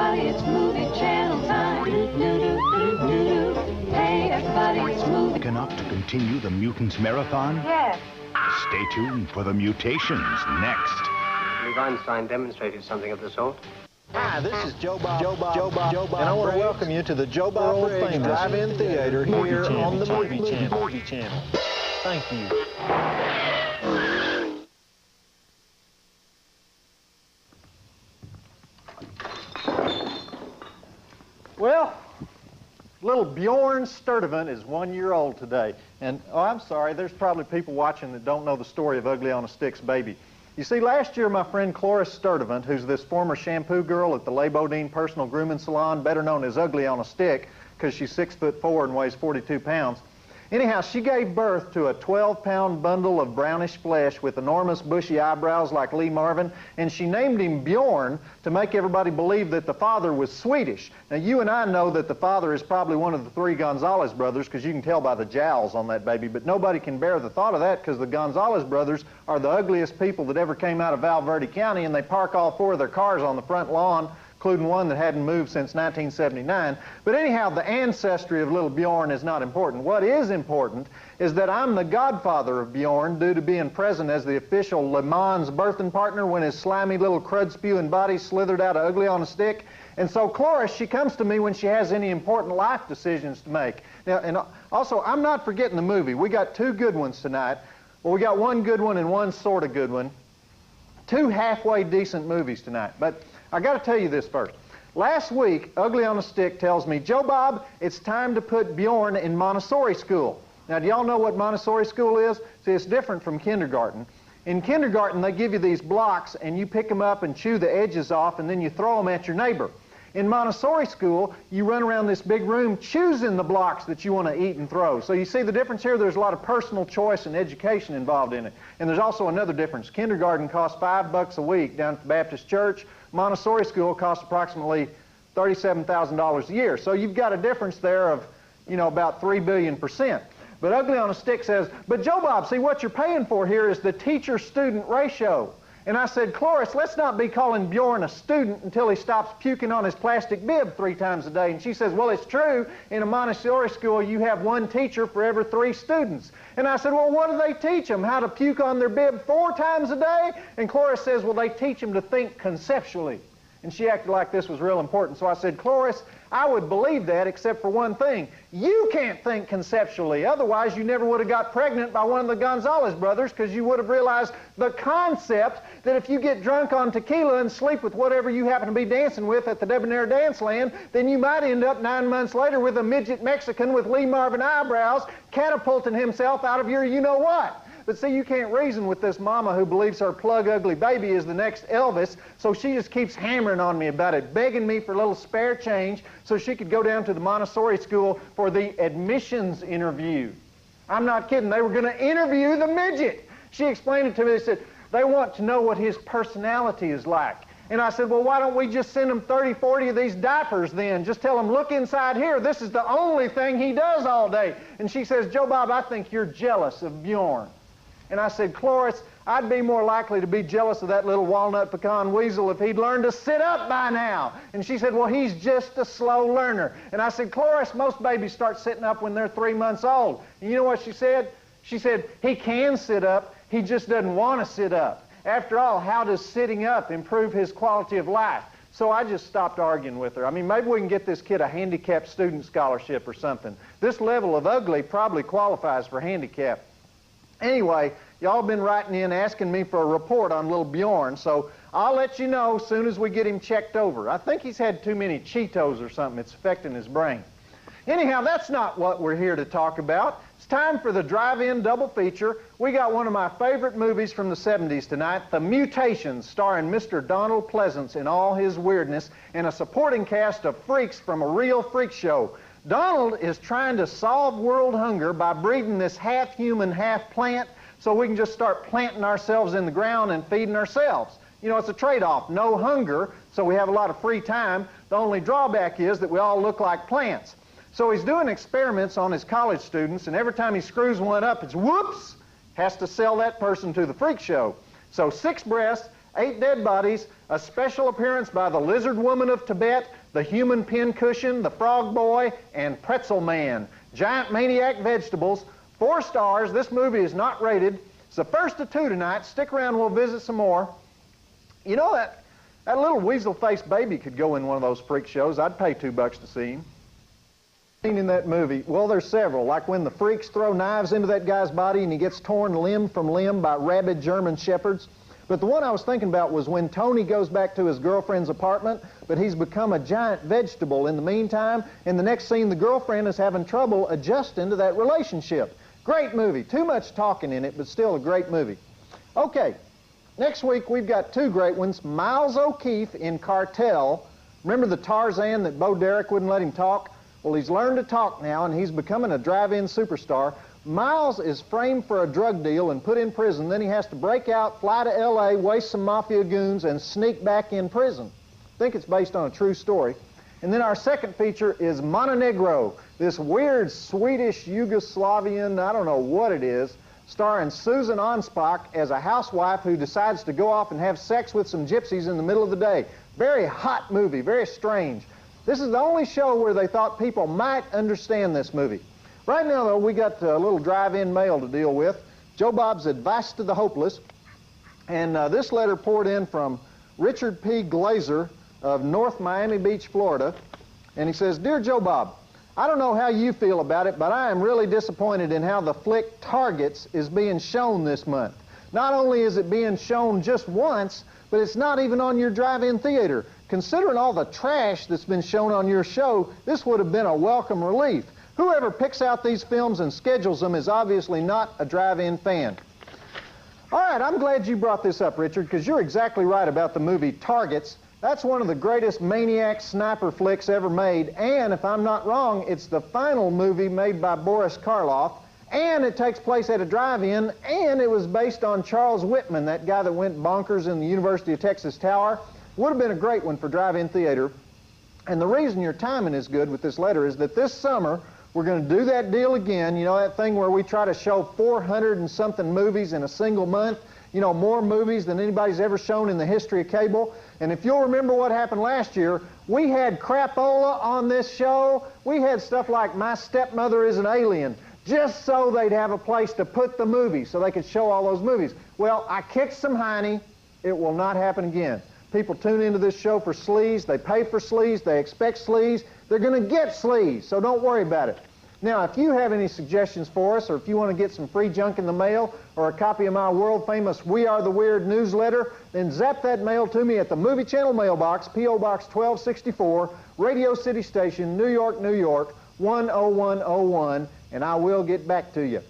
everybody, it's movie channel time. Hey, everybody, it's movie. Enough to continue the Mutants Marathon? Yes. Stay tuned for the Mutations next. Believe Einstein demonstrated something of the sort. Hi, this is Joe Bob, and I want to welcome you to the Joe Bob Briggs Drive-In Theater here on the Movie Channel. Thank you. Well, little Bjorn Sturtevant is 1 year old today. And, oh, I'm sorry, there's probably people watching that don't know the story of Ugly on a Stick's baby. You see, last year my friend Cloris Sturtevant, who's this former shampoo girl at the Le Bodine Personal Grooming Salon, better known as Ugly on a Stick, because she's 6'4" and weighs 42 pounds. Anyhow, she gave birth to a 12-pound bundle of brownish flesh with enormous bushy eyebrows like Lee Marvin, and she named him Bjorn to make everybody believe that the father was Swedish. Now, you and I know that the father is probably one of the three Gonzalez brothers, because you can tell by the jowls on that baby, but nobody can bear the thought of that, because the Gonzalez brothers are the ugliest people that ever came out of Val Verde County, and they park all four of their cars on the front lawn, including one that hadn't moved since 1979. But anyhow, the ancestry of little Bjorn is not important. What is important is that I'm the godfather of Bjorn due to being present as the official Le Mans birthing partner when his slimy little crud-spewing body slithered out of Ugly on a Stick. And so Cloris, she comes to me when she has any important life decisions to make. Now, and also, I'm not forgetting the movie. We got two good ones tonight. Well, we got one good one and one sort of good one. Two halfway decent movies tonight. But I got to tell you this first. Last week, Ugly on a Stick tells me, Joe Bob, it's time to put Bjorn in Montessori school. Now, do y'all know what Montessori school is? See, it's different from kindergarten. In kindergarten, they give you these blocks, and you pick them up and chew the edges off, and then you throw them at your neighbor. In Montessori school, you run around this big room choosing the blocks that you want to eat and throw. So you see the difference here? There's a lot of personal choice and education involved in it. And there's also another difference. Kindergarten costs $5 a week down at the Baptist church. Montessori school costs approximately $37,000 a year. So you've got a difference there of, you know, about 3 billion%. But Ugly on a Stick says, but Joe Bob, see, what you're paying for here is the teacher-student ratio. And I said, Cloris, let's not be calling Bjorn a student until he stops puking on his plastic bib 3 times a day. And she says, well, it's true. In a Montessori school, you have one teacher for every 3 students. And I said, well, what do they teach them? How to puke on their bib 4 times a day? And Cloris says, well, they teach them to think conceptually. And she acted like this was real important. So I said, Cloris, I would believe that except for one thing. You can't think conceptually. Otherwise, you never would have got pregnant by one of the Gonzalez brothers, because you would have realized the concept that if you get drunk on tequila and sleep with whatever you happen to be dancing with at the Debonair Dance Land, then you might end up 9 months later with a midget Mexican with Lee Marvin eyebrows catapulting himself out of your you-know-what. But see, you can't reason with this mama who believes her plug ugly baby is the next Elvis, so she just keeps hammering on me about it, begging me for a little spare change so she could go down to the Montessori school for the admissions interview. I'm not kidding. They were going to interview the midget. She explained it to me. They said, they want to know what his personality is like. And I said, well, why don't we just send him 30, 40 of these diapers then? Just tell him, look inside here. This is the only thing he does all day. And she says, Joe Bob, I think you're jealous of Bjorn. And I said, Cloris, I'd be more likely to be jealous of that little walnut pecan weasel if he'd learned to sit up by now. And she said, well, he's just a slow learner. And I said, Cloris, most babies start sitting up when they're 3 months old. And you know what she said? She said, he can sit up, he just doesn't want to sit up. After all, how does sitting up improve his quality of life? So I just stopped arguing with her. I mean, maybe we can get this kid a handicapped student scholarship or something. This level of ugly probably qualifies for handicap. Anyway, y'all been writing in asking me for a report on little Bjorn, so I'll let you know as soon as we get him checked over. I think he's had too many Cheetos or something. It's affecting his brain. Anyhow, that's not what we're here to talk about. It's time for the drive-in double feature. We got one of my favorite movies from the 70s tonight, The Mutations, starring Mr. Donald Pleasance in all his weirdness, and a supporting cast of freaks from a real freak show. Donald is trying to solve world hunger by breeding this half-human, half-plant so we can just start planting ourselves in the ground and feeding ourselves. You know, it's a trade-off. No hunger, so we have a lot of free time. The only drawback is that we all look like plants. So he's doing experiments on his college students, and every time he screws one up, it's whoops, has to sell that person to the freak show. So 6 breasts, 8 dead bodies, a special appearance by the Lizard Woman of Tibet, the Human Pincushion, the Frog Boy, and Pretzel Man. Giant Maniac Vegetables, 4 stars. This movie is not rated. It's the first of 2 tonight. Stick around, we'll visit some more. You know that little weasel-faced baby could go in one of those freak shows. I'd pay $2 to see him. In that movie, well, there's several, like when the freaks throw knives into that guy's body and he gets torn limb from limb by rabid German shepherds. But the one I was thinking about was when Tony goes back to his girlfriend's apartment, but he's become a giant vegetable in the meantime. In the next scene, the girlfriend is having trouble adjusting to that relationship. Great movie. Too much talking in it, but still a great movie. Okay, next week we've got 2 great ones. Miles O'Keefe in Cartel. Remember the Tarzan that Bo Derek wouldn't let him talk? Well, he's learned to talk now, and he's becoming a drive-in superstar. Miles is framed for a drug deal and put in prison. Then he has to break out, fly to L.A., waste some mafia goons, and sneak back in prison. I think it's based on a true story. And then our second feature is Montenegro, this weird Swedish Yugoslavian, I don't know what it is, starring Susan Onspach as a housewife who decides to go off and have sex with some gypsies in the middle of the day. Very hot movie, very strange. This is the only show where they thought people might understand this movie. Right now, though, we got a little drive-in mail to deal with. Joe Bob's Advice to the Hopeless. And this letter poured in from Richard P. Glazer of North Miami Beach, Florida. And he says, Dear Joe Bob, I don't know how you feel about it, but I am really disappointed in how the flick Targets is being shown this month. Not only is it being shown just once, but it's not even on your drive-in theater. Considering all the trash that's been shown on your show, this would have been a welcome relief. Whoever picks out these films and schedules them is obviously not a drive-in fan. All right, I'm glad you brought this up, Richard, because you're exactly right about the movie Targets. That's one of the greatest maniac sniper flicks ever made, and if I'm not wrong, it's the final movie made by Boris Karloff, and it takes place at a drive-in, and it was based on Charles Whitman, that guy that went bonkers in the University of Texas Tower. Would have been a great one for drive-in theater. And the reason your timing is good with this letter is that this summer, we're going to do that deal again. You know, that thing where we try to show 400 and something movies in a single month. You know, more movies than anybody's ever shown in the history of cable. And if you'll remember what happened last year, we had crapola on this show. We had stuff like My Stepmother is an Alien, just so they'd have a place to put the movies, so they could show all those movies. Well, I kicked some hiney. It will not happen again. People tune into this show for sleaze. They pay for sleaze. They expect sleaze. They're going to get sleaze, so don't worry about it. Now, if you have any suggestions for us, or if you want to get some free junk in the mail, or a copy of my world-famous We Are the Weird newsletter, then zap that mail to me at the Movie Channel mailbox, P.O. Box 1264, Radio City Station, New York, New York, 10101, and I will get back to you.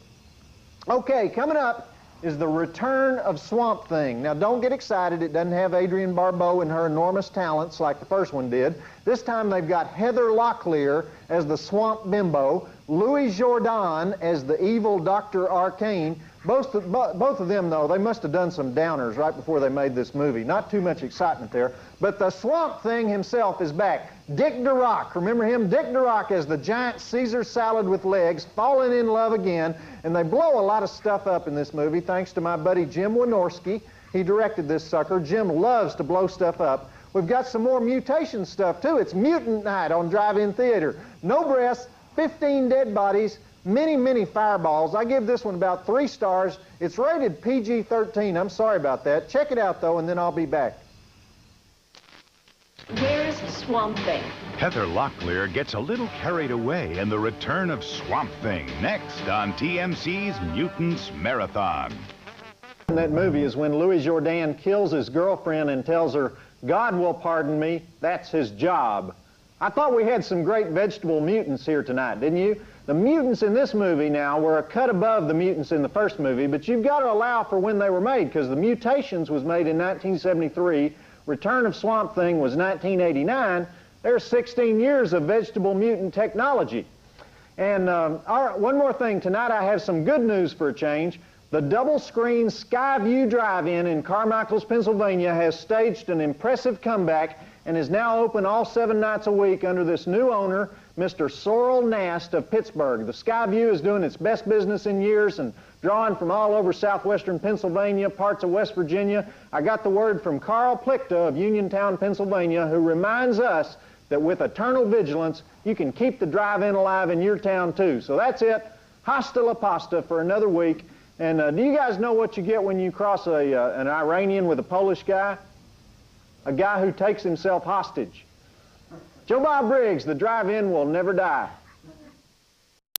Okay, coming up is the return of Swamp Thing. Now, don't get excited. It doesn't have Adrienne Barbeau and her enormous talents like the first one did. This time they've got Heather Locklear as the Swamp Bimbo, Louis Jourdan as the evil Dr. Arcane. Both of them, though, they must have done some downers right before they made this movie. Not too much excitement there. But the Swamp Thing himself is back. Dick DeRock, remember him? Dick DeRock as the giant Caesar salad with legs, falling in love again. And they blow a lot of stuff up in this movie, thanks to my buddy Jim Wynorski. He directed this sucker. Jim loves to blow stuff up. We've got some more mutation stuff, too. It's Mutant Night on Drive-In Theater. No breasts, 15 dead bodies, many fireballs. I give this one about 3 stars. It's rated PG-13. I'm sorry about that. Check it out, though, and then I'll be back. Where's Swamp Thing? Heather Locklear gets a little carried away in the return of Swamp Thing, next on TMC's Mutants Marathon. In that movie is when Louis Jourdan kills his girlfriend and tells her, God will pardon me, that's his job. I thought we had some great vegetable mutants here tonight, didn't you? The mutants in this movie now were a cut above the mutants in the first movie, but you've got to allow for when they were made, because the Mutations was made in 1973, Return of Swamp Thing was 1989. There's 16 years of vegetable mutant technology. And one more thing, tonight I have some good news for a change. The double-screen Skyview Drive-In in Carmichaels, Pennsylvania has staged an impressive comeback, and is now open all 7 nights a week under this new owner, Mr. Sorrel Nast of Pittsburgh. The Skyview is doing its best business in years and drawing from all over southwestern Pennsylvania, parts of West Virginia. I got the word from Carl Plichta of Uniontown, Pennsylvania, who reminds us that with eternal vigilance, you can keep the drive-in alive in your town too. So that's it. Hasta la pasta for another week. And do you guys know what you get when you cross an Iranian with a Polish guy? A guy who takes himself hostage. Joe Bob Briggs, the drive-in will never die.